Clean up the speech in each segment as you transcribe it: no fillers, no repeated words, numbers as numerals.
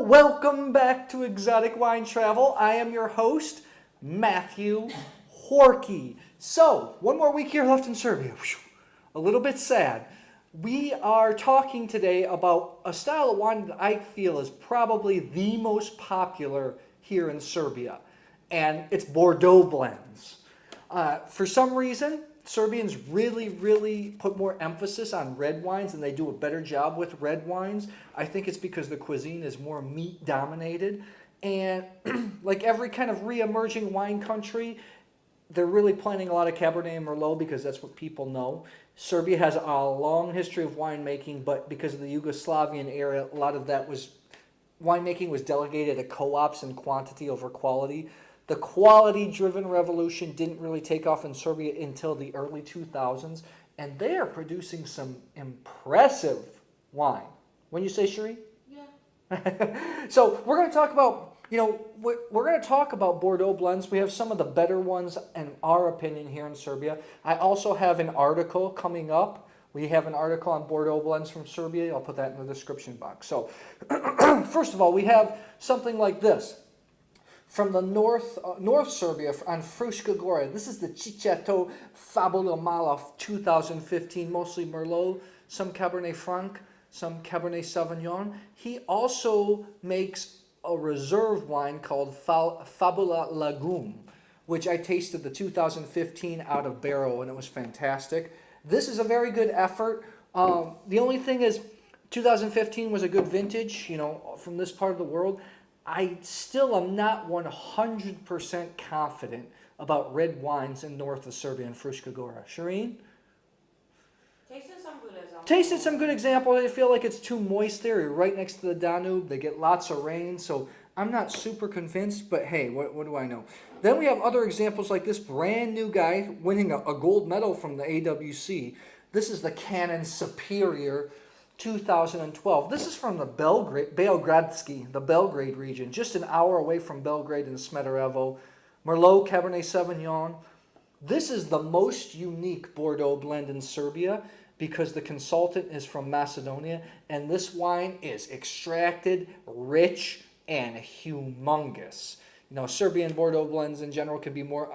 Welcome back to Exotic Wine Travel. I am your host, Matthew Horkey. So, one more week here left in Serbia. A little bit sad. We are talking today about a style of wine that I feel is probably the most popular here in Serbia, and it's Bordeaux blends. For some reason, Serbians really put more emphasis on red wines, and they do a better job with red wines. I think it's because the cuisine is more meat dominated, and like every kind of re-emerging wine country, they're really planting a lot of Cabernet and Merlot because that's what people know. Serbia has a long history of winemaking, but because of the Yugoslavian era, a lot of that was winemaking was delegated to co-ops and quantity over quality. The quality-driven revolution didn't really take off in Serbia until the early 2000s, and they are producing some impressive wine. When you say Cherie? Yeah. So we're going to talk about, we're going to talk about Bordeaux blends. We have some of the better ones in our opinion here in Serbia. I also have an article coming up. We have an article on Bordeaux blends from Serbia. I'll put that in the description box. So first of all, we have something like this. From the North Serbia on Fruška Gora. This is the Chichateau Fabula Mala 2015, mostly Merlot, some Cabernet Franc, some Cabernet Sauvignon. He also makes a reserve wine called Fabula Lagum, which I tasted the 2015 out of barrel, and it was fantastic. This is a very good effort. The only thing is 2015 was a good vintage, from this part of the world. I still am not 100% confident about red wines in north of Serbia and Fruška Gora. Shireen? Tasted some good examples. I feel like it's too moist there. You're right next to the Danube. They get lots of rain, so I'm not super convinced, but hey, what do I know? Then we have other examples like this brand new guy winning a gold medal from the AWC. This is the Kanon Superior 2012. This is from the Belgrade region, just an hour away from Belgrade in Smederevo. Merlot, Cabernet Sauvignon. This is the most unique Bordeaux blend in Serbia because the consultant is from Macedonia, and this wine is extracted, rich, and humongous. Serbian Bordeaux blends in general can be more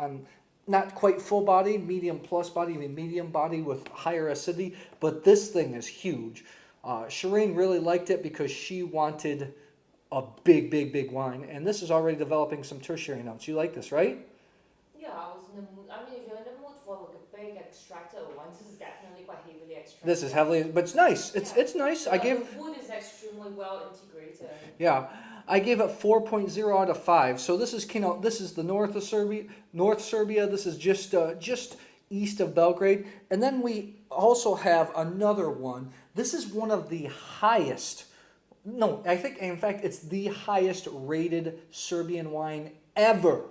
not quite full body, medium plus body, even medium body with higher acidity, but this thing is huge. Shireen really liked it because she wanted a big wine, and this is already developing some tertiary notes. You like this, right? Yeah, I was in the mood. I mean, if you're in the mood for like a big extracted wine, this is definitely quite heavily extracted. This is heavily, but it's nice. It's nice. The food is extremely well integrated. Yeah, I gave it 4.0 out of 5. So this is this is the north of Serbia. North Serbia. This is just east of Belgrade, and then we also have another one. This is one of the highest, I think in fact it's the highest rated Serbian wine ever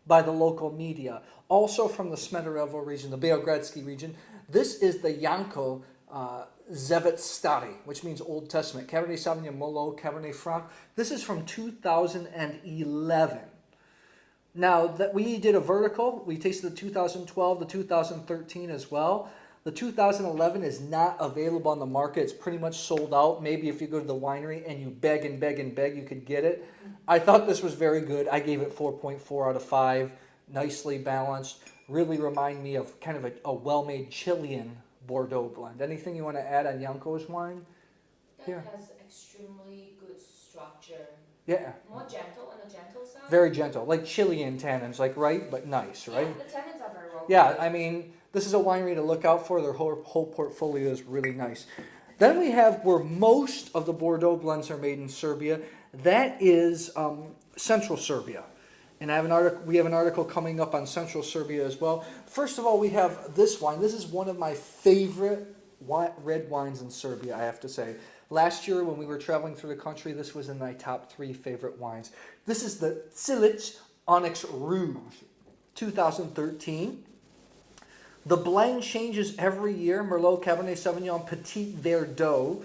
by the local media. Also from the Smederevo region, the Beogradsky region. This is the Janko Zavet Stari, which means Old Testament. Cabernet Sauvignon, Merlot, Cabernet Franc. This is from 2011. Now, that we did a vertical. We tasted the 2012, the 2013 as well. The 2011 is not available on the market. It's pretty much sold out. Maybe if you go to the winery and you beg, you could get it. I thought this was very good. I gave it 4.4 out of 5. Nicely balanced. Really remind me of kind of a well-made Chilean Bordeaux blend. Anything you want to add on Janko's wine? That has extremely good structure. Yeah. More gentle on the gentle side. Very gentle, like Chilean tannins, right? But nice, right? Yeah, the tannins are very well. Yeah, I mean, this is a winery to look out for. Their whole portfolio is really nice. Then we have where most of the Bordeaux blends are made in Serbia. That is Central Serbia. And we have an article coming up on Central Serbia as well. First of all, we have this wine. This is one of my favorite red wines in Serbia, I have to say. Last year, when we were traveling through the country, this was in my top 3 favorite wines. This is the Cilić Onyx Rouge, 2013. The blend changes every year. Merlot, Cabernet Sauvignon, Petit Verdot.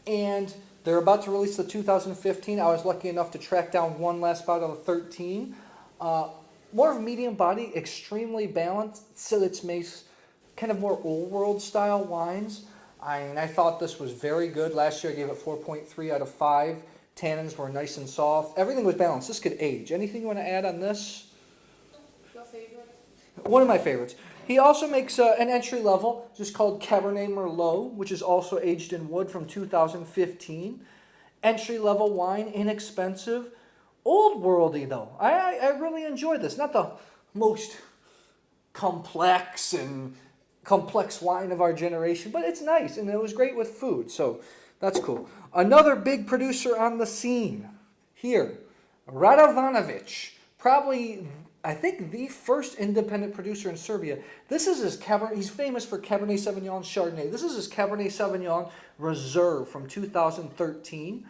And they're about to release the 2015. I was lucky enough to track down one last bout of the 13. More of a medium body, extremely balanced. Cilić makes kind of more old world style wines. I thought this was very good. Last year I gave it 4.3 out of 5. Tannins were nice and soft. Everything was balanced. This could age. Anything you want to add on this? Your favorite? One of my favorites. He also makes an entry level, just called Cabernet Merlot, which is also aged in wood from 2015. Entry level wine, inexpensive. Old worldy though. I really enjoyed this. Not the most complex wine of our generation, but it's nice and it was great with food. So that's cool. Another big producer on the scene here, Radovanović. Probably, I think, the first independent producer in Serbia. This is his Cabernet. He's famous for Cabernet Sauvignon Chardonnay. This is his Cabernet Sauvignon Reserve from 2013.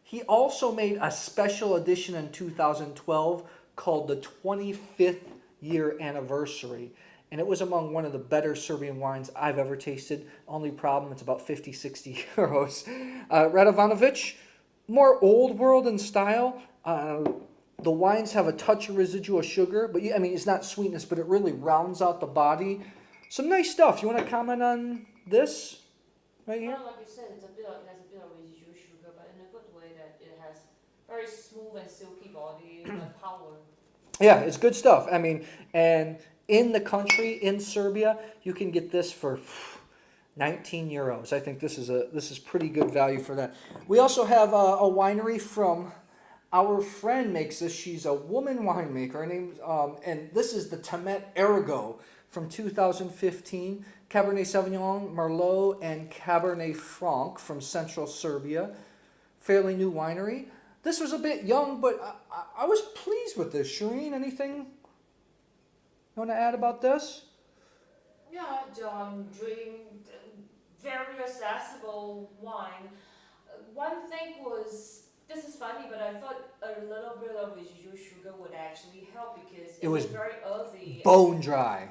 He also made a special edition in 2012 called the 25th year anniversary. And it was among one of the better Serbian wines I've ever tasted. Only problem, it's about 50, 60 euros. Radovanović, more old world in style. The wines have a touch of residual sugar, but I mean, it's not sweetness, but it really rounds out the body. Some nice stuff. You want to comment on this right here? Well, like you said, it has a bit of residual sugar, but in a good way that it has very smooth and silky body and power. Yeah, it's good stuff. I mean, and in the country, in Serbia, you can get this for 19 euros. I think this is pretty good value for that. We also have a winery from our friend makes this. She's a woman winemaker. Her name's and this is the Temet Ergo from 2015. Cabernet Sauvignon, Merlot, and Cabernet Franc from central Serbia. Fairly new winery. This was a bit young, but I was pleased with this. Shireen, anything you want to add about this? Yeah, John, drink very accessible wine. One thing was, this is funny, but I thought a little bit of residual sugar would actually help because it was very earthy. Bone dry.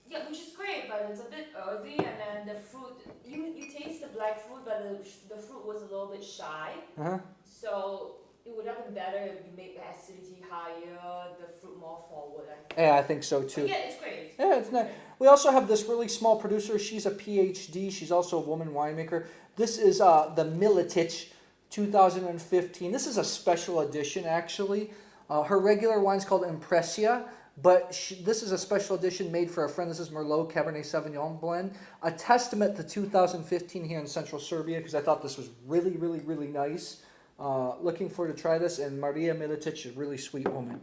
Yeah, which is great, but it's a bit earthy, and then the fruit, you taste the black fruit, but the fruit was a little bit shy. Uh-huh. So it would have been better if you made the acidity higher, the fruit more forward, I think. Yeah, I think so too. But yeah, it's great. Yeah, it's nice. We also have this really small producer. She's a PhD. She's also a woman winemaker. This is the MILETIĆ 2015. This is a special edition, actually. Her regular wine's called IMPRESIJA, but this is a special edition made for a friend. This is Merlot Cabernet Sauvignon blend. A testament to 2015 here in central Serbia, because I thought this was really, really, really nice. Looking forward to try this, and Maria Miletić is a really sweet woman.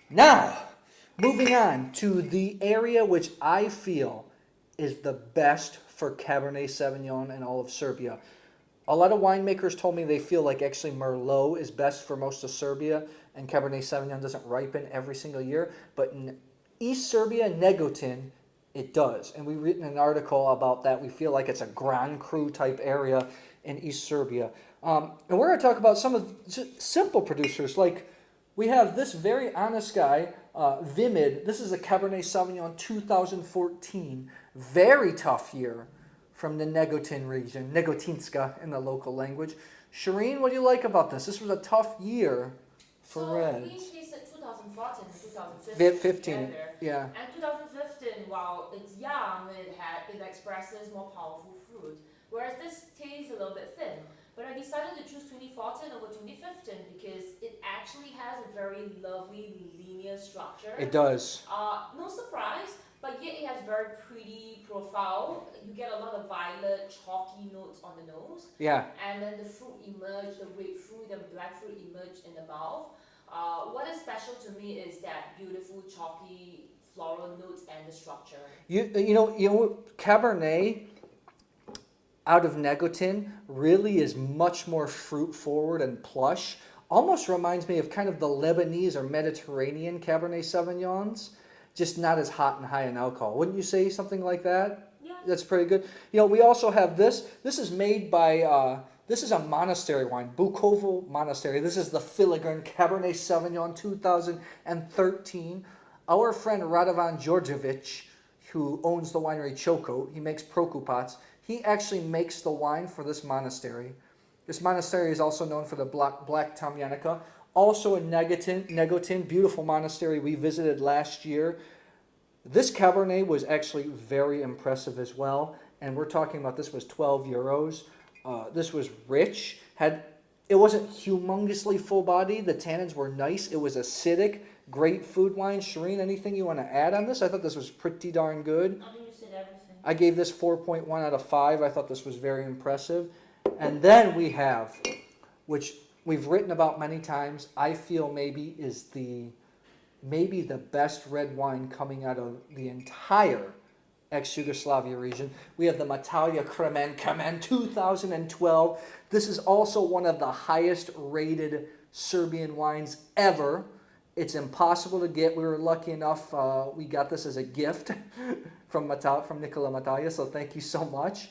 Now, moving on to the area which I feel is the best for Cabernet Sauvignon in all of Serbia. A lot of winemakers told me they feel like actually Merlot is best for most of Serbia, and Cabernet Sauvignon doesn't ripen every single year. But in East Serbia, Negotin, it does. And we've written an article about that. We feel like it's a Grand Cru type area in East Serbia. And we're going to talk about some of the simple producers. Like we have this very honest guy, Vimmid. This is a Cabernet Sauvignon 2014. Very tough year from the Negotin region, Negotinska in the local language. Shireen, what do you like about this? This was a tough year for reds. We tasted 2014 and 2015 15, together. yeah. And 2015, while it's young, it expresses more powerful fruit. Whereas this tastes a little bit thin. But I decided to choose 2014 over 2015 because it actually has a very lovely linear structure. It does. No surprise, but yet it has very pretty profile. You get a lot of violet, chalky notes on the nose. Yeah. And then the fruit emerge, the grapefruit and black fruit emerge in the mouth. What is special to me is that beautiful chalky floral notes and the structure. You know, Cabernet out of Negotin really is much more fruit forward and plush. Almost reminds me of kind of the Lebanese or Mediterranean Cabernet Sauvignons, just not as hot and high in alcohol. Wouldn't you say something like that? Yeah. That's pretty good. You know, we also have this. This is made by, this is a monastery wine, Bukovo Monastery. This is the Filigrin Cabernet Sauvignon 2013. Our friend Radovan Đorđević, who owns the winery Choco, he makes Prokupac. He actually makes the wine for this monastery. This monastery is also known for the Black Tamjanica. Also in Negotin, beautiful monastery we visited last year. This Cabernet was actually very impressive as well. And we're talking about this was 12 euros. This was rich, had it wasn't humongously full body. The tannins were nice. It was acidic, great food wine. Shireen, anything you want to add on this? I thought this was pretty darn good. I think you said everything. I gave this 4.1 out of 5. I thought this was very impressive. And then we have, which we've written about many times, I feel maybe is maybe the best red wine coming out of the entire ex-Yugoslavia region. We have the Matalj Kremen Kamen 2012. This is also one of the highest rated Serbian wines ever. It's impossible to get. We were lucky enough, we got this as a gift from Nikola Matalj, so thank you so much.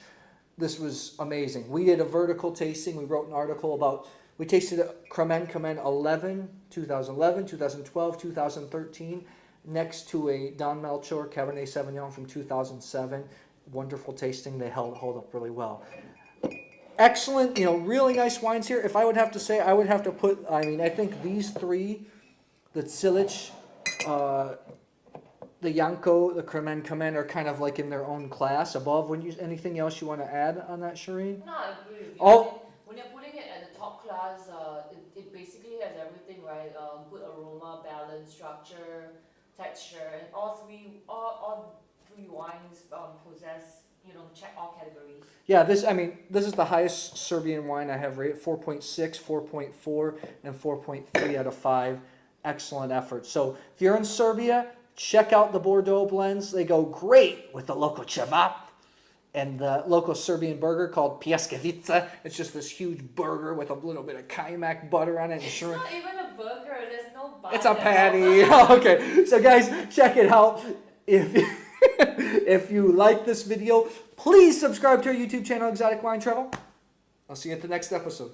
This was amazing. We did a vertical tasting. We wrote an article about, we tasted Kamen 2011, 2012, 2013, next to a Don Melchor Cabernet Sauvignon from 2007. Wonderful tasting. They hold up really well. Excellent, really nice wines here. If I would have to say, I would have to put, I think these three, the Cilić, the Janko, the Kamen are kind of like in their own class above. Anything else you want to add on that, Shireen? No, I agree with you. Oh. When you're putting it at the top class, it basically has everything, right? Good aroma, balance, structure, texture, and all three wines possess, check all categories. Yeah, this is the highest Serbian wine I have rated, 4.6, 4.4, and 4.3 out of 5. Excellent effort. So if you're in Serbia, check out the Bordeaux blends. They go great with the local cevap and the local Serbian burger called pljeskavica. It's just this huge burger with a little bit of kajmak butter on it. It's not even a burger. There's no butter. It's a patty. Okay, so guys, check it out. If you like this video, please subscribe to our YouTube channel, Exotic Wine Travel. I'll see you at the next episode.